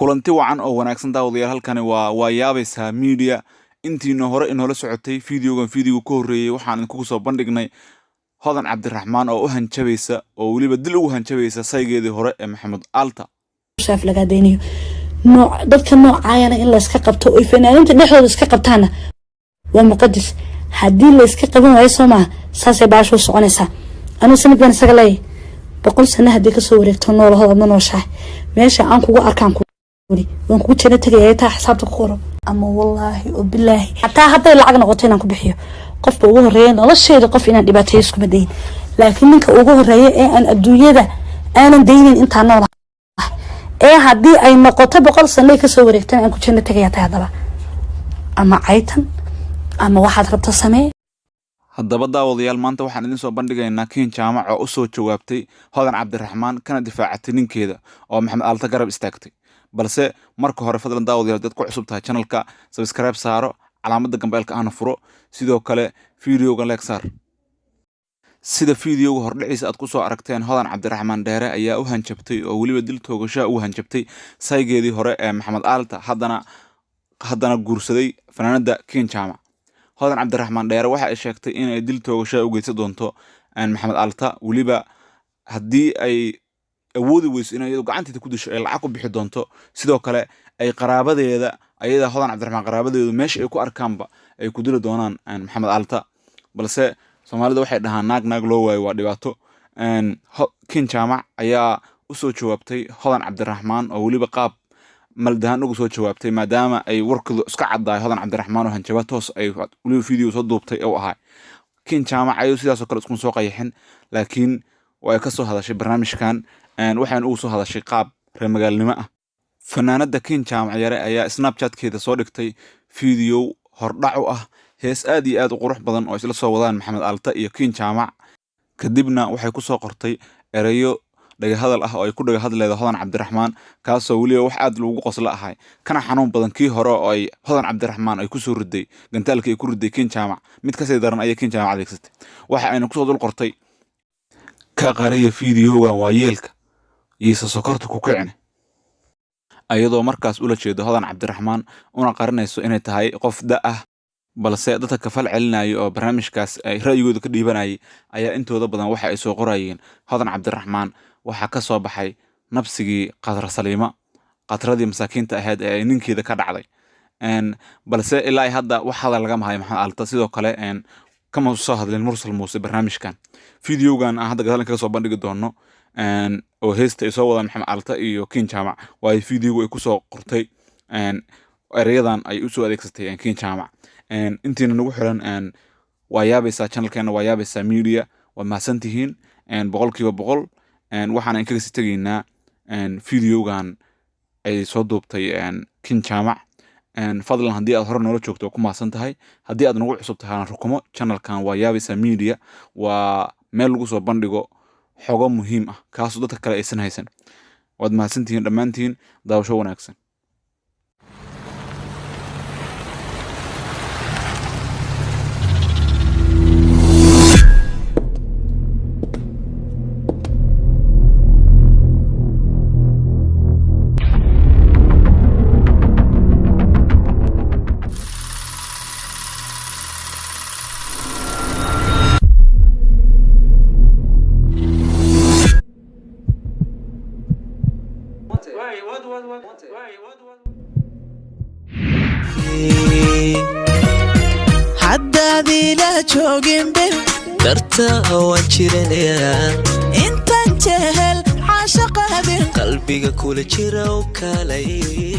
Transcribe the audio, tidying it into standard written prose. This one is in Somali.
kulanti wacan oo wanaagsan daawadayaal halkani waa yaabaysa media intiina hore inoola socotay fiidiyogan ku horeeyay waxaan idinku soo bandhignay Hodan Cabdiraxmaan oo u hanjabaysa oo waliba dil ugu hanjabaysa saygeedii hore ee Maxamed Alta shaaf laga deeniyo dadka noocaayana in la iska qabto oo fanaaniinta dhexdooda iska qabtaana waa muqadas hadii la iska qaban waayo Soomaa saasay baasho soconaysa anu sanadkan isaga leey 100 sano hadii ka soo wareegto noolahooda ma nooshahay meesha aan kugu arkaan waan kugu jira tagay taa xisaabta ku qoro ama wallahi oo billahi hatta hadday lacag noqoto inaan ku bixiyo qofka ugu horeeyay nolosheeda qof inaan dhibaateeyo isku madayn laakiin ninka ugu horeeyay ee aan adduunyada aanan deynin inta nool ee hadii ay noqoto 100 sano ka soo wareegtaan aan ku jira tagay taa hadaba ama aytan ama waxaad rabto samee haddaba daawadayaal maanta waxaan idin soo bandhigaynaa Kiin Jaamac oo u soo jawaabtay Hodan Cabdiraxmaan kana difaacatay ninkeeda oo Maxamed Alta garab istaagtay balse marka hore fadlan daawadayaal dad ku cusub tahay channelka subscribe saaro calaamada gambeelka aan furo sidoo kale fiidiyoga like saar sida fiidiyoga hordhiciisa aad ku soo aragteen Hodan Cabdiraxmaan dheere ayaa u hanjabtay oo waliba dil toogasho u hanjabtay saygeedii hore ee Maxamed Alta haddana guursaday fanaanada Kiin Jaamac Hodan Cabdiraxmaan dheere waxa ay sheegtay in ay dil toogasho u geysan doonto Maxamed Alta waliba hadii ay awoodi weyso in ay gacanteeda ku disho ay lacag ku bixi doonto sidoo kale ay qaraabadeeda ayada Hodan Cabdiraxmaan qaraabadeedu meesha ay ku arkaanba ay ku dili doonaan Maxamed Alta balse Soomaalida waxay dhahaan naag loo waayo waa dhibaato Kiin Jaamac ayaa u soo jawaabtay Hodan Cabdiraxmaan oo waliba qaab maldahan ugu soo jawaabtay maadaama ay warkooda iska caddaay Hodan Cabdiraxmaan oo hanjaba toos ay waliba fiidiyoo soo duubtay oo ahaa Kiin Jaamac ayuu sidaas oo kale isku soo qayaxin laakiin way ka soo hadashay barnaamijkan waxaan ugu soo hadashay qaab reer magaalnimo ah fanaanada Kiin Jaamac yare ayaa Snapchat-keeda soo dhigtay fiidiyo hordhac u ah hees aad iyo aad u qurux badan oo isla soo wadaan Maxamed Alta iyo Kiin Jaamac kadibna waxay ku soo qortay erayo dhaga hadal ah oo ay ku dhaga hadleedo Hodan Cabdiraxmaan kaasoo waliba wax aad loogu qosla ahay kana xanuun badan kii hore oo ay Hodan Cabdiraxmaan ay ku soo riday gantaalkii ay ku riday Kiin Jaamac mid ka sii daran ay Kiin Jaamac adeegsatay waxa ayna ku soo dul qortay ka qariya fiidiyoga waa yeelka yiisa sokorta ku kicin ayadoo markaas ula jeedo Hodan Cabdiraxmaan una qarinayso inay tahay qof da ah balse dadka ka fal celinayo oo barnaamijkaas ay raayigooda ka dhiibanayay ayaa intooda badan waxa ay soo qorayeen Hodan Cabdiraxmaan waxa ka soo baxay nabsigii Qadra Saliima qadradii masaakiinta ahayd ee ninkeeda ka dhacday balse ilaa hadda waxa laga mahay Maxamed Alta sidoo kale kama soo hadleen Mursal Muuse barnaamijkan fiidiyogan aan hadda gadaalka soo bandhigi doono oo heesta ay soo wadaan Maxamed Alta iyo Kiin Jaamac waa fiidiyoga ay ku soo qortay erayadan ay u soo adeegsatay Kiin Jaamac intiina nagu xiran waa yaabaysa channelkeena waa yaabaysa media waa mahadsantihiin 100% waxaan in kaga sii tagaynaa fiidiyogan ay soo duubtay Kiin Jaamac fadlan hadii aad hore noola joogto ku mahadsan tahay hadii aad nagu cusub tahay rukumo channelkan waa yaabaysa media waa meel lagu soo bandhigo xogo muhiim ah kaas oo dadka kale aysan haysan waad mahadsantihiin dhamaantiin daawasho wanaagsan حدادي لا جوجين به درتا وانشرنيا انت جهل عاشق هذه قلبي كل جرا وكالي